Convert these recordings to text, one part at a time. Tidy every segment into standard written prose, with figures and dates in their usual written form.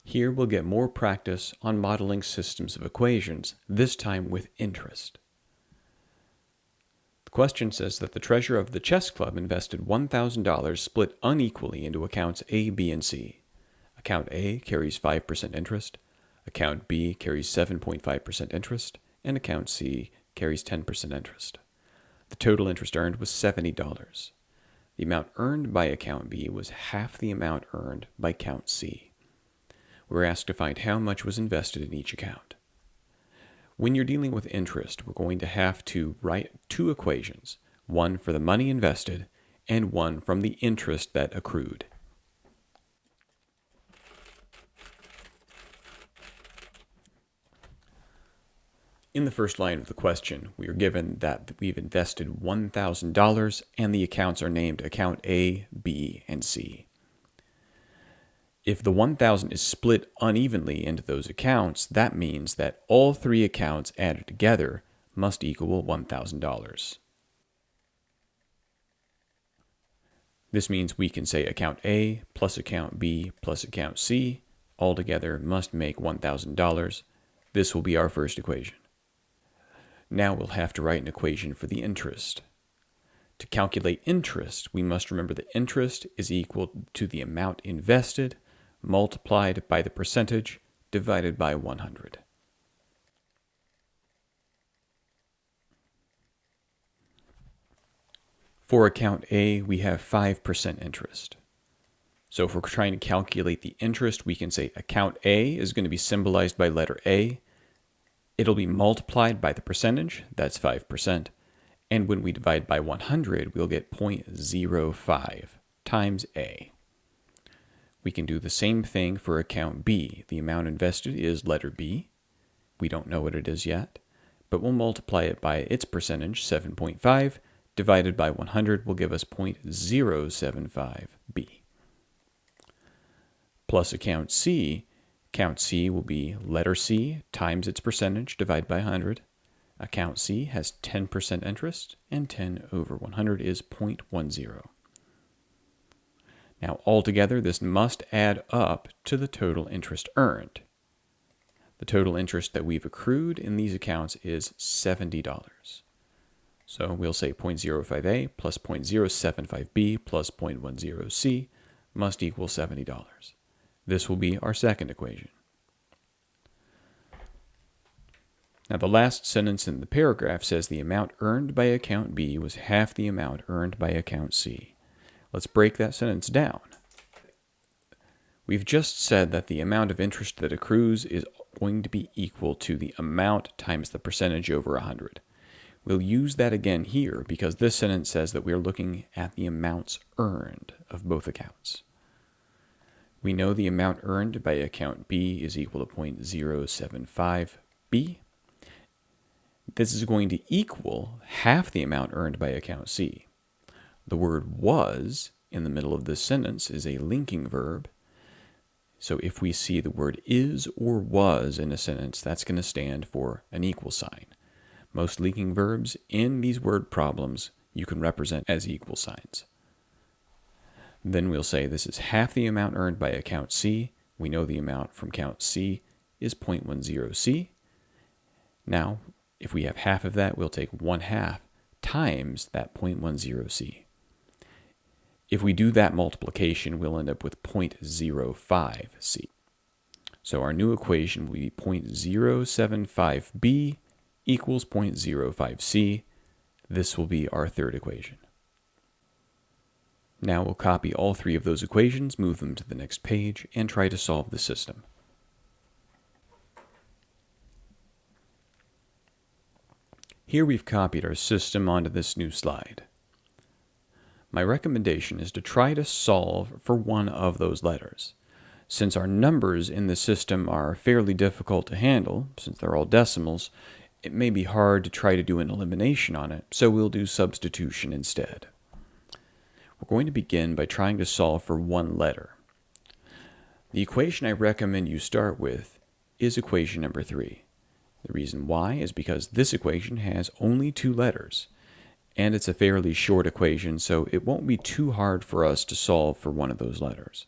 Here we'll get more practice on modeling systems of equations, this time with interest. The question says that the treasurer of the chess club invested $1,000 split unequally into accounts A, B, and C. Account A carries 5% interest, account B carries 7.5% interest, and account C carries 10% interest. The total interest earned was $70. The amount earned by account B was half the amount earned by account C. We're asked to find how much was invested in each account. When you're dealing with interest, we're going to have to write two equations, one for the money invested and one from the interest that accrued. In the first line of the question, we are given that we've invested $1,000 and the accounts are named account A, B, and C. If the $1,000 is split unevenly into those accounts, that means that all three accounts added together must equal $1,000. This means we can say account A plus account B plus account C altogether must make $1,000. This will be our first equation. Now we'll have to write an equation for the interest. To calculate interest, we must remember that interest is equal to the amount invested multiplied by the percentage divided by 100. For account A, we have 5% interest. So if we're trying to calculate the interest, we can say account A is going to be symbolized by letter A. It'll be multiplied by the percentage, that's 5%, and when we divide by 100, we'll get 0.05 times A. We can do the same thing for account B. The amount invested is letter B. We don't know what it is yet, but we'll multiply it by its percentage, 7.5, divided by 100 will give us 0.075 B. Plus account C. Account C will be letter C times its percentage divided by 100. Account C has 10% interest, and 10 over 100 is 0.10. Now, altogether, this must add up to the total interest earned. The total interest that we've accrued in these accounts is $70. So we'll say 0.05A plus 0.075B plus 0.10C must equal $70. This will be our second equation. Now, the last sentence in the paragraph says the amount earned by account B was half the amount earned by account C. Let's break that sentence down. We've just said that the amount of interest that accrues is going to be equal to the amount times the percentage over 100. We'll use that again here because this sentence says that we're looking at the amounts earned of both accounts. We know the amount earned by account B is equal to 0.075B. This is going to equal half the amount earned by account C. The word was in the middle of this sentence is a linking verb. So if we see the word is or was in a sentence, that's going to stand for an equal sign. Most linking verbs in these word problems you can represent as equal signs. Then we'll say this is half the amount earned by account C. We know the amount from account C is 0.10C. Now, if we have half of that, we'll take 1/2 times that 0.10C. If we do that multiplication, we'll end up with 0.05C. So our new equation will be 0.075B equals 0.05C. This will be our third equation. Now we'll copy all three of those equations, move them to the next page, and try to solve the system. Here we've copied our system onto this new slide. My recommendation is to try to solve for one of those letters. Since our numbers in the system are fairly difficult to handle, since they're all decimals, it may be hard to try to do an elimination on it, so we'll do substitution instead. We're going to begin by trying to solve for one letter. The equation I recommend you start with is equation number 3. The reason why is because this equation has only 2 letters, and it's a fairly short equation, so it won't be too hard for us to solve for one of those letters.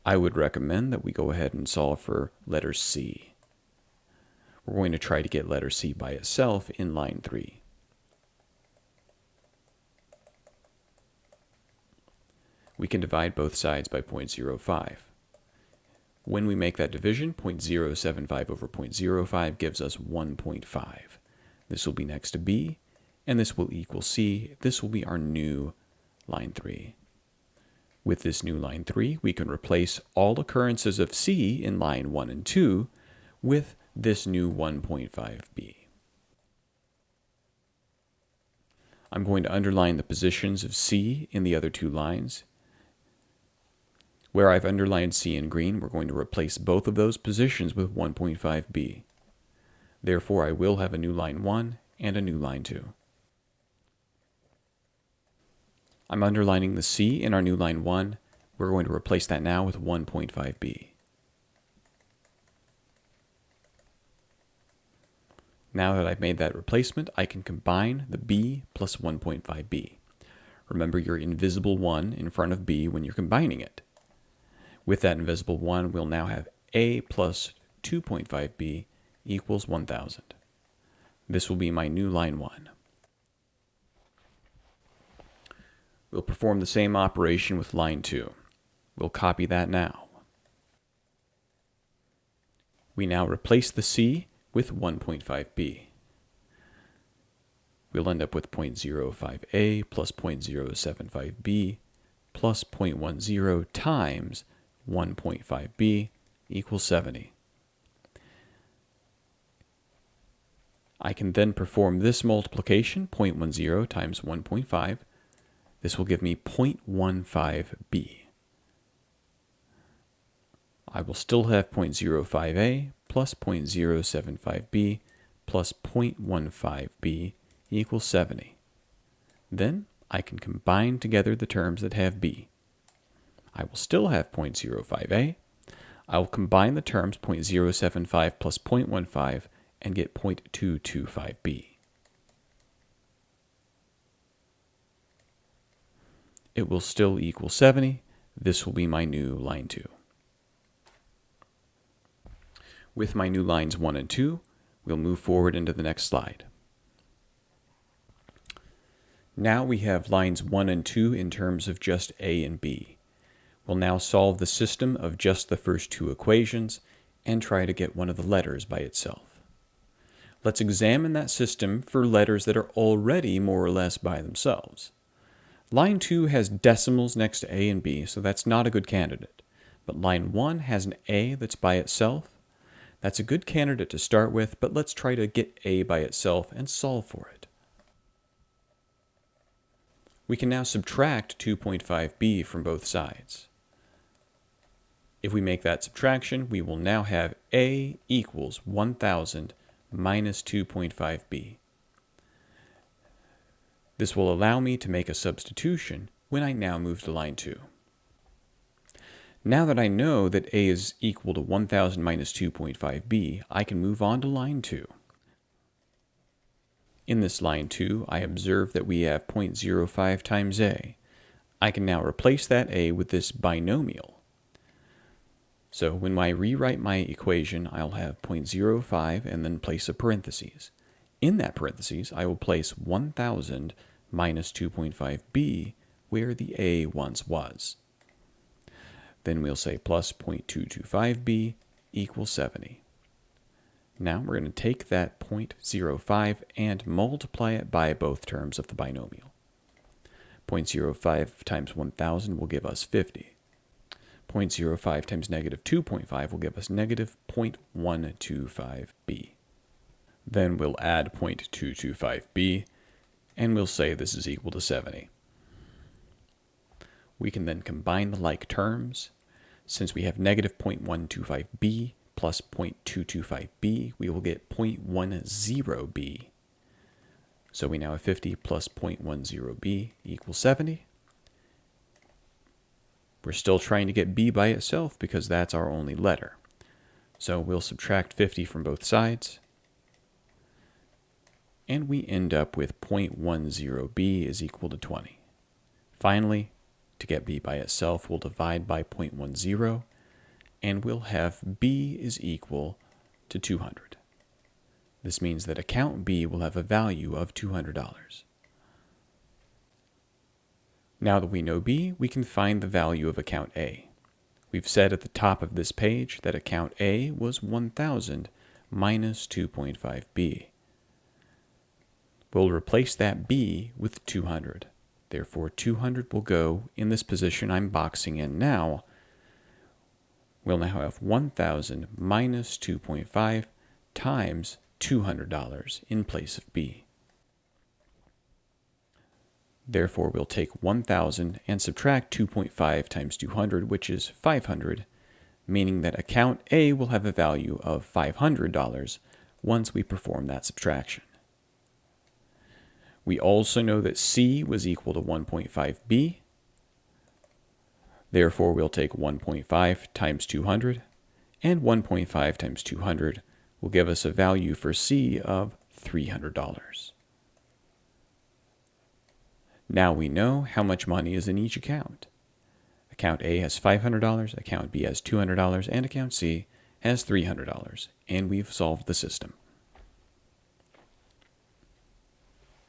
I would recommend that we go ahead and solve for letter C. We're going to try to get letter C by itself in line 3. We can divide both sides by 0.05. When we make that division, 0.075 over 0.05 gives us 1.5. This will be next to B, and this will equal C. This will be our new line 3. With this new line 3, we can replace all occurrences of C in line 1 and 2 with this new 1.5b. I'm going to underline the positions of C in the other two lines. Where I've underlined C in green, we're going to replace both of those positions with 1.5b. Therefore, I will have a new line 1 and a new line 2. I'm underlining the C in our new line 1. We're going to replace that now with 1.5b. Now that I've made that replacement, I can combine the b plus 1.5b. Remember your invisible 1 in front of b when you're combining it. With that invisible 1, we'll now have a plus 2.5b equals 1,000. This will be my new line 1. We'll perform the same operation with line 2. We'll copy that now. We now replace the C with 1.5b. We'll end up with 0.05a plus 0.075b plus 0.10 times 1.5b equals 70. I can then perform this multiplication, 0.10 times 1.5. This will give me 0.15b. I will still have 0.05a plus 0.075b plus 0.15b equals 70. Then I can combine together the terms that have b. I will still have 0.05a. I will combine the terms 0.075 plus 0.15 and get 0.225b. It will still equal 70. This will be my new line 2. With my new lines 1 and 2, we'll move forward into the next slide. Now we have lines 1 and 2 in terms of just A and B. We'll now solve the system of just the first two equations and try to get one of the letters by itself. Let's examine that system for letters that are already more or less by themselves. Line 2 has decimals next to A and B, so that's not a good candidate. But line 1 has an A that's by itself. That's a good candidate to start with, but let's try to get A by itself and solve for it. We can now subtract 2.5b from both sides. If we make that subtraction, we will now have A equals 1,000 minus 2.5b. This will allow me to make a substitution when I now move to line 2. Now that I know that A is equal to 1,000 minus 2.5b, I can move on to line 2. In this line 2, I observe that we have 0.05 times A. I can now replace that A with this binomial. So when I rewrite my equation, I'll have 0.05 and then place a parentheses. In that parentheses, I will place 1,000 minus 2.5b where the A once was. Then we'll say plus 0.225b equals 70. Now we're going to take that 0.05 and multiply it by both terms of the binomial. 0.05 times 1,000 will give us 50. 0.05 times negative 2.5 will give us negative 0.125b. Then we'll add 0.225b, and we'll say this is equal to 70. We can then combine the like terms. Since we have negative 0.125b plus 0.225b, we will get 0.10b. So we now have 50 plus 0.10b equals 70. We're still trying to get b by itself because that's our only letter. So we'll subtract 50 from both sides. And we end up with 0.10b is equal to 20. Finally, to get b by itself, we'll divide by 0.10. and we'll have B is equal to 200. This means that account B will have a value of $200. Now that we know B, we can find the value of account A. We've said at the top of this page that account A was 1,000 minus 2.5B. We'll replace that B with 200. Therefore, 200 will go in this position I'm boxing in now. We'll now have 1,000 minus 2.5 times $200 in place of B. Therefore, we'll take 1,000 and subtract 2.5 times 200, which is 500, meaning that account A will have a value of $500 once we perform that subtraction. We also know that C was equal to 1.5B. Therefore, we'll take 1.5 times 200, and 1.5 times 200 will give us a value for C of $300. Now we know how much money is in each account. Account A has $500, account B has $200, and account C has $300, and we've solved the system.